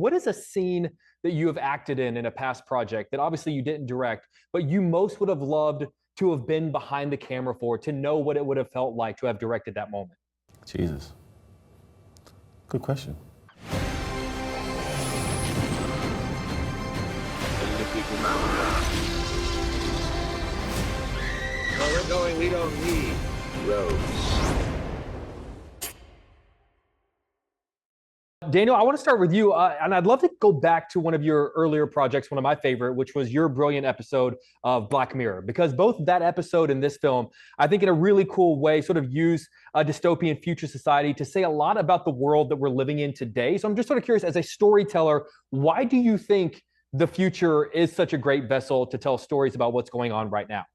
what is a scene that you have acted in a past project that obviously you didn't direct, but you most would have loved to have been behind the camera for, to know what it would have felt like to have directed that moment? Jesus. Good question. Where we're going, we don't need roads. Daniel, I want to start with you, and I'd love to go back to one of your earlier projects, one of my favorite, which was your brilliant episode of Black Mirror, because both that episode and this film, I think in a really cool way, sort of use a dystopian future society to say a lot about the world that we're living in today. So I'm just sort of curious, as a storyteller, why do you think the future is such a great vessel to tell stories about what's going on right now?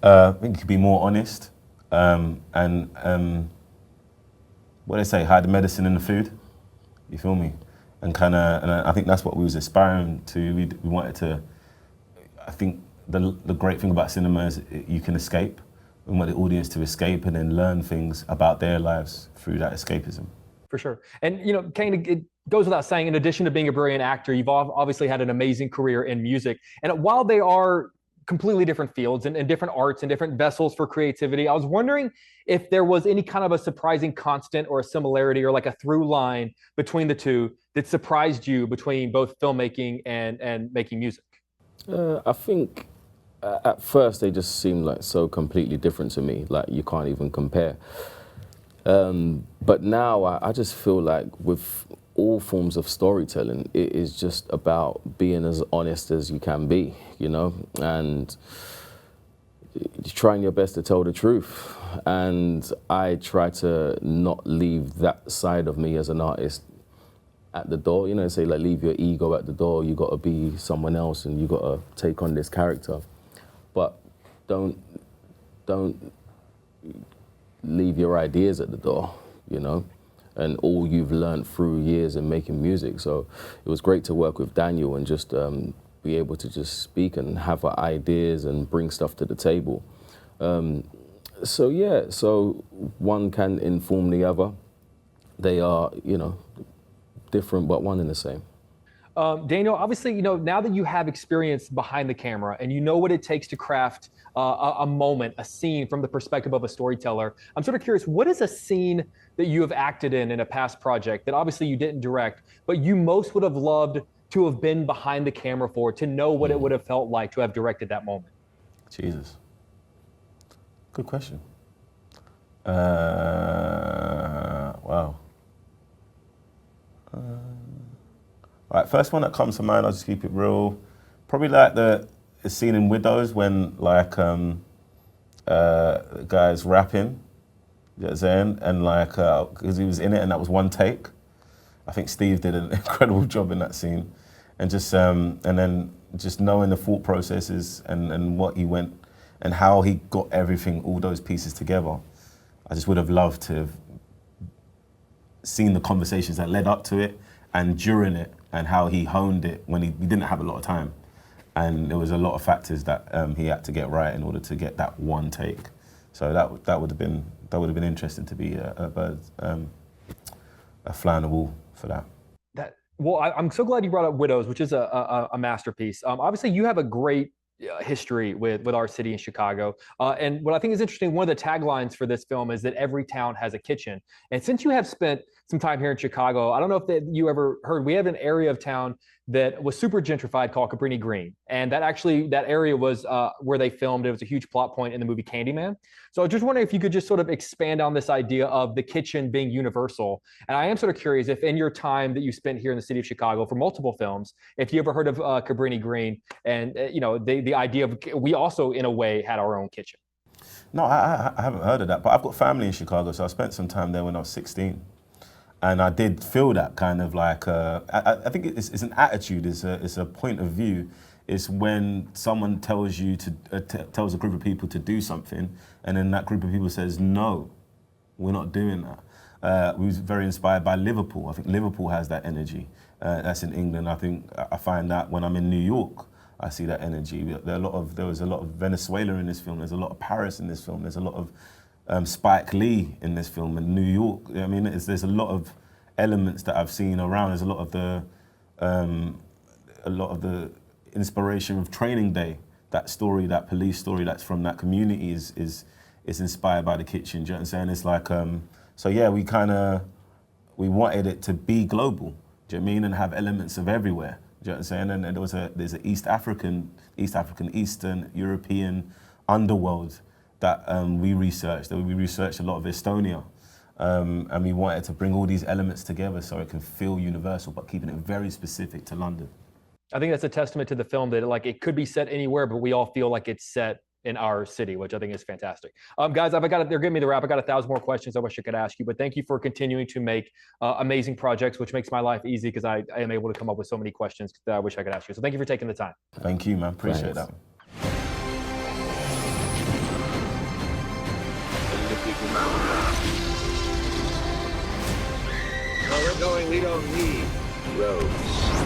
I think you could be more honest, and what they say, hide the medicine in the food. You feel me? And I think that's what we was aspiring to. We wanted to. I think the great thing about cinema is you can escape. We want the audience to escape and then learn things about their lives through that escapism. For sure. And, Kane, it goes without saying, in addition to being a brilliant actor, you've obviously had an amazing career in music. And while they are completely different fields and different arts and different vessels for creativity, I was wondering if there was any kind of a surprising constant or a similarity or like a through line between the two that surprised you between both filmmaking and making music. I think at first they just seemed like so completely different to me, like you can't even compare. But now I just feel like with all forms of storytelling, it is just about being as honest as you can be, and trying your best to tell the truth. And I try to not leave that side of me as an artist at the door. Say like leave your ego at the door. You got to be someone else, and you got to take on this character. But don't leave your ideas at the door, and all you've learned through years in making music. So it was great to work with Daniel and just be able to just speak and have ideas and bring stuff to the table. So one can inform the other. They are, different, but one and the same. Daniel, obviously, now that you have experience behind the camera and you know what it takes to craft a moment, a scene from the perspective of a storyteller, I'm sort of curious, what is a scene that you have acted in a past project that obviously you didn't direct, but you most would have loved to have been behind the camera for, to know what it would have felt like to have directed that moment? Jesus. Good question. Wow. All right, first one that comes to mind, I'll just keep it real. Probably like the scene in Widows when the guy's rapping, you know what I'm saying? And because he was in it and that was one take. I think Steve did an incredible job in that scene. And then just knowing the thought processes and what he went and how he got everything, all those pieces together. I just would have loved to have seen the conversations that led up to it and during it, and how he honed it when he didn't have a lot of time. And there was a lot of factors that he had to get right in order to get that one take. So that would have been interesting to be a fly on the wall for that. Well, I'm so glad you brought up Widows, which is a masterpiece. Obviously, you have a great history with our city in Chicago. And what I think is interesting, one of the taglines for this film is that every town has a kitchen. And since you have spent some time here in Chicago, I don't know if you ever heard, we have an area of town that was super gentrified called Cabrini Green. And that area was where they filmed. It was a huge plot point in the movie Candyman. So I was just wondering if you could just sort of expand on this idea of the kitchen being universal. And I am sort of curious if in your time that you spent here in the city of Chicago for multiple films, if you ever heard of Cabrini Green and the idea of we also in a way had our own kitchen. No, I haven't heard of that, but I've got family in Chicago, so I spent some time there when I was 16. And I did feel that kind of like, I think it's an attitude, it's a point of view. It's when someone tells you tells a group of people to do something, and then that group of people says, no, we're not doing that. We was very inspired by Liverpool. I think Liverpool has that energy. That's in England. I think I find that when I'm in New York, I see that energy. There was a lot of Venezuela in this film. There's a lot of Paris in this film. There's a lot of Spike Lee in this film in New York. I mean, there's a lot of elements that I've seen around. There's a lot of a lot of the inspiration of Training Day, that story, that police story that's from that community is inspired by the kitchen. Do you know what I'm saying? It's like, so yeah, we wanted it to be global, do you know what I mean? And have elements of everywhere, do you know what I'm saying? And there's an East African, Eastern European underworld that we researched a lot of Estonia. And we wanted to bring all these elements together so it can feel universal, but keeping it very specific to London. I think that's a testament to the film that like it could be set anywhere, but we all feel like it's set in our city, which I think is fantastic. Guys, they're giving me the wrap. I got 1,000 more questions I wish I could ask you, but thank you for continuing to make amazing projects, which makes my life easy because I am able to come up with so many questions that I wish I could ask you. So thank you for taking the time. Thank you, man. Appreciate that. Where we're going, we don't need roads.